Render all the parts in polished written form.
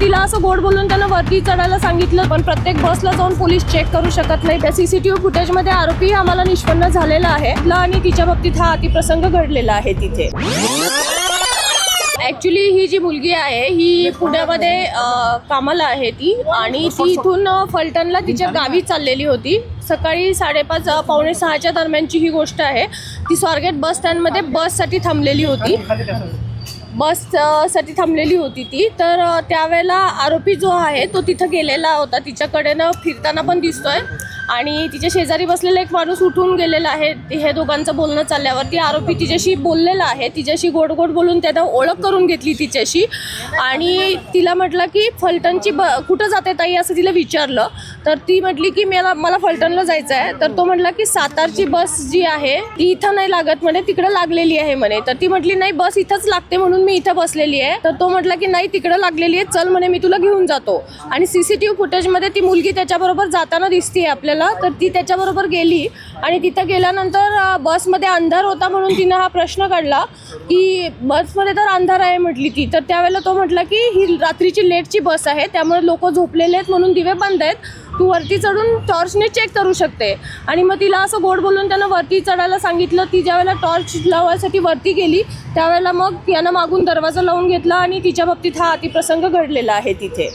तिला असं गोड बोलून त्यांना वरती चढायला सांगितलं, पण प्रत्येक बसला जाऊन पोलीस चेक करू शकत नाही। त्या सीसीटीव्ही फुटेजमध्ये आरोपी आम्हाला निष्पन्न झालेला आहे आणि तिच्या बाबतीत हा अतिप्रसंग घडलेला आहे तिथे। ॲक्च्युली ही जी मुलगी आहे ही पुण्यामध्ये कामाला आहे ती, आणि ती इथून फलटणला तिच्या गावी चाललेली होती। सकाळी 5:30 पावणे 6च्या दरम्यानची ही गोष्ट आहे। ती स्वारगेट बस स्टँडमध्ये बससाठी थांबलेली होती ती। तर त्यावेळेला आरोपी जो आहे तो तिथं गेलेला होता, तिच्याकडेनं फिरताना पण दिसतोय, आणि तिच्या शेजारी बसलेला एक माणूस उठून गेलेला आहे। हे दोघांचं बोलणं चालल्यावरती आरोपी तिच्याशी बोललेला आहे, तिच्याशी गोड बोलून त्यानं ओळख करून घेतली तिच्याशी, आणि तिला म्हटलं की फलटणची कुठं जाते ताई असं तिला विचारलं। तर ती म्हटली की मला फलटणला जायचं आहे। तर तो म्हटला की सातारची बस जी आहे ती इथं नाही लागत म्हणे, तिकडं लागलेली आहे म्हणे। तर ती म्हटली नाही बस इथंच लागते म्हणून मी इथं बसलेली आहे। तर तो म्हटला की नाही तिकडं लागलेली आहे, चल म्हणे मी तुला घेऊन जातो। आणि सीसीटीव्ही फुटेजमध्ये ती मुलगी त्याच्याबरोबर जाताना दिसते आपल्याला। तर ती त्याच्याबरोबर गेली, आणि तिथं गेल्यानंतर बसमध्ये अंधार होता म्हणून तिनं हा प्रश्न काढला की बसमध्ये तर अंधार आहे म्हटली ती। तर त्यावेळेला तो म्हटला की ही रात्रीची लेटची बस आहे, त्यामुळे लोक झोपलेले आहेत म्हणून दिवे बंद आहेत, तू वरती चढून टॉर्चने चेक करू शकते। आणि मग तिला असं गोड बोलून त्यानं वरती चढायला सांगितलं। ती ज्यावेळेला टॉर्च लावायसाठी वरती गेली त्यावेळेला मग यानं मागून दरवाजा लावून घेतला, आणि तिच्या बाबतीत हा अतिप्रसंग घडलेला आहे तिथे।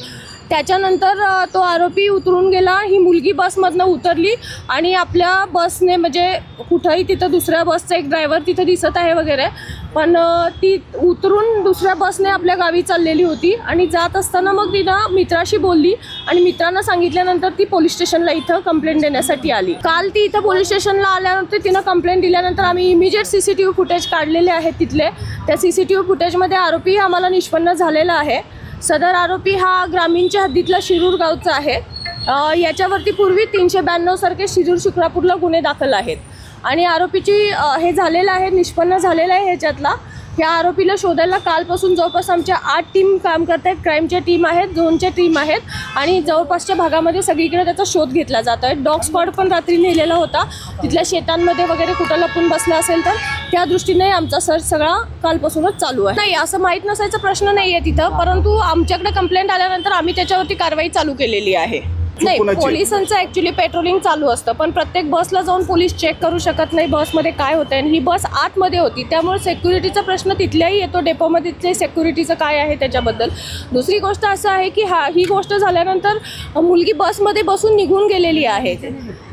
त्याच्यानंतर तो आरोपी उतरून गेला, ही मुलगी बसमधनं उतरली, आणि आपल्या बसने म्हणजे कुठंही तिथं दुसऱ्या बसचा एक ड्रायव्हर तिथं दिसत आहे वगैरे, पण ती उतरून दुसऱ्या बसने आपल्या गावी चाललेली होती। आणि जात असताना मग तिनं मित्राशी बोलली, आणि मित्रांना सांगितल्यानंतर ती पोलीस स्टेशनला इथं कंप्लेंट देण्यासाठी आली। काल ती इथं पोलीस स्टेशनला आल्यानंतर तिनं कंप्लेंट दिल्यानंतर आम्ही इमिजिएट सीसीटीव्ही फुटेज काढलेले आहेत तिथले। त्या सीसीटीव्ही फुटेजमध्ये आरोपी आम्हाला निष्पन्न झालेला आहे। सदर आरोपी हा ग्रामीणच्या हद्दीतला शिरूर गावचा आहे। याच्यावरती पूर्वी 392 सारखे शिरूर शिक्रापूरला गुन्हे दाखल आहेत, आणि आरोपीची हे झालेलं आहे, निष्पन्न झालेलं आहे ह्याच्यातला। ह्या आरोपीला शोधायला कालपासून जवळपास आमच्या 8 टीम काम करत आहेत, क्राईमच्या टीम आहेत, झोनच्या टीम आहेत, आणि जवळपासच्या भागामध्ये सगळीकडे त्याचा शोध घेतला जात आहे। डॉग स्क्वॉड पण रात्री नेलेला होता, तिथल्या शेतांमध्ये वगैरे कुठं लपून बसला असेल तर त्या दृष्टीने आमचा सर्च सगळा कालपासूनच चालू आहे। नाही असं माहीत नसायचा प्रश्न नाही आहे तिथं, परंतु आमच्याकडे कंप्लेंट आल्यानंतर आम्ही त्याच्यावरती कारवाई चालू केलेली आहे। नाही, पोलिसांचं ॲक्च्युली पेट्रोलिंग चालू असतं, पण प्रत्येक बसला जाऊन पोलीस चेक करू शकत नाही बसमध्ये काय होतं आहे। ही बस आतमध्ये होती, त्यामुळे सिक्युरिटीचा प्रश्न तिथल्याही येतो, डेपोमध्ये सिक्युरिटीचं काय आहे त्याच्याबद्दल। दुसरी गोष्ट असं आहे की ही गोष्ट झाल्यानंतर मुलगी बसमध्ये बसून निघून गेलेली आहे,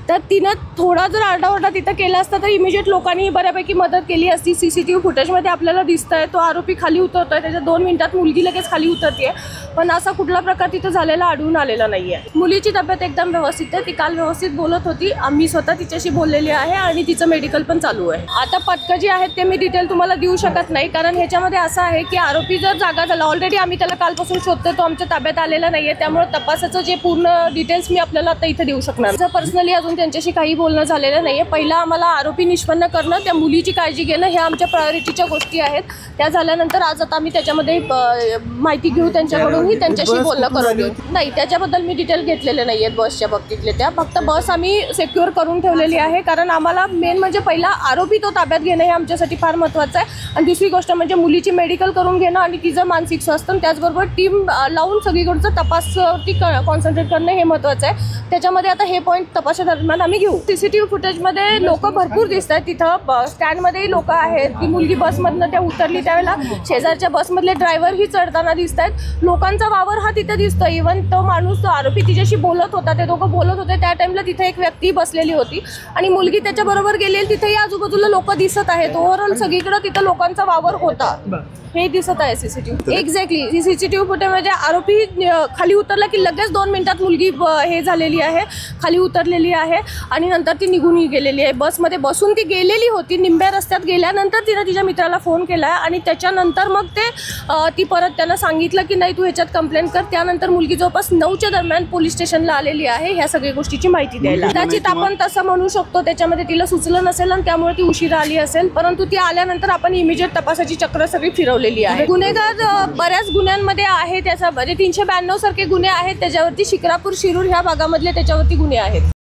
तर तिनं थोडा जर आरडाओरडा तिथं केला असता तर इमिजिएट लोकांनी बऱ्यापैकी मदत केली असती। सीसीटीव्ही फुटेजमध्ये आपल्याला दिसतंय तो आरोपी खाली उतरतोय, त्याच्या 2 मिनिटात मुलगी लगेच खाली उतरते, पण असा कुठला प्रकार तिथं झालेला आढळून आलेला नाही आहे। मुलीची तब्येत एकदम व्यवस्थित आहे, ती काल व्यवस्थित बोलत होती, आम्ही स्वतः तिच्याशी बोललेली आहे, आणि तिचं मेडिकल पण चालू आहे। आता पथकं जी आहेत ते मी डिटेल तुम्हाला देऊ शकत नाही, कारण ह्याच्यामध्ये असं आहे की आरोपी जर जागा झाला, ऑलरेडी आम्ही त्याला कालपासून शोधतोय, तो आमच्या ताब्यात आलेला नाही आहे, त्यामुळे तपासाचं जे पूर्ण डिटेल्स मी आपल्याला आता इथं देऊ शकणार। जर पर्सनली अजून त्यांच्याशी काही बोलणं झालेलं नाही आहे। पहिला आम्हाला आरोपी निष्पन्न करणं, त्या मुलीची काळजी घेणं, ह्या आमच्या प्रायोरिटीच्या गोष्टी आहेत। त्या झाल्यानंतर आज आता आम्ही त्याच्यामध्ये माहिती घेऊ त्यांच्याकडूनही, त्यांच्याशी बोलणं करून घेऊ। नाही, त्याच्याबद्दल मी डिटेल घेतलेले नाही आहेत बसच्या बाबतीतले, त्या फक्त बस आम्ही सिक्युअर करून ठेवलेली आहे, कारण आम्हाला मेन म्हणजे पहिला आरोपी तो ताब्यात घेणं हे आमच्यासाठी फार महत्त्वाचं आहे, आणि दुसरी गोष्ट म्हणजे मुलीची मेडिकल करून घेणं आणि तिचं मानसिक स्वास्थ्य, त्याचबरोबर टीम लावून सगळीकडचं तपासावरती कॉन्सन्ट्रेट करणं हे महत्त्वाचं आहे। त्याच्यामध्ये आता हे पॉईंट तपासादरम्यान आम्ही घेऊ। सीसीटीव्ही फुटेजमध्ये लोक भरपूर दिसत आहेत, तिथं स्टँडमध्येही लोक आहेत, ती मुलगी बसमधनं त्या उतरली त्यावेळेला शेजारच्या बसमधले ड्रायव्हरही चढताना दिसत आहेत, लोकांचा वावर हा तिथे दिसतो। इव्हन तो माणूस, तो आरोपी तिच्याशी बोलत होता, ते दोघं बोलत होते, त्या टाइमला तिथे एक व्यक्ती बसलेली होती, आणि मुलगी त्याच्याबरोबर गेलेली, तिथेही आजूबाजूला लोक दिसत आहेत। ओव्हरऑल सगळीकडे तिथं लोकांचा वावर होता हे दिसत आहे सीसीटीव्ही। एक्झॅक्टली, सीसीटीव्ही फुटेजमध्ये आरोपी खाली उतरला की लगेच 2 मिनिटात मुलगी हे झालेली आहे, खाली उतरलेली आहे, आणि नंतर ती निघूनही गेलेली आहे। बसमध्ये बसून ती गेलेली होती, निंब्या रस्त्यात गेल्यानंतर तिने तिच्या मित्राला फोन केला, आणि त्याच्यानंतर मग ती परत त्यांना सांगितलं की नाही तू ह्याच्यात कंप्लेंट कर। त्यानंतर मुलगी जवळपास 9च्या दरम्यान पोलीस स्टेशनला आलेली आहे ह्या सगळ्या गोष्टीची माहिती द्यायला। कदाचित आपण तसं म्हणू शकतो, त्याच्यामध्ये तिला सुचलं नसेल आणि त्यामुळे ती उशिरा आली असेल, परंतु ती आल्यानंतर आपण इमिजिएट तपासाची चक्र सगळी फिरवलेली आहे। गुन्हेगार बऱ्याच गुन्ह्यांमध्ये आहे, त्याचा 392 सारखे गुन्हे आहेत, त्याच्यावरती शिक्रापूर शिरूर ह्या भागामधले त्याच्यावरती गुन्हे आहेत।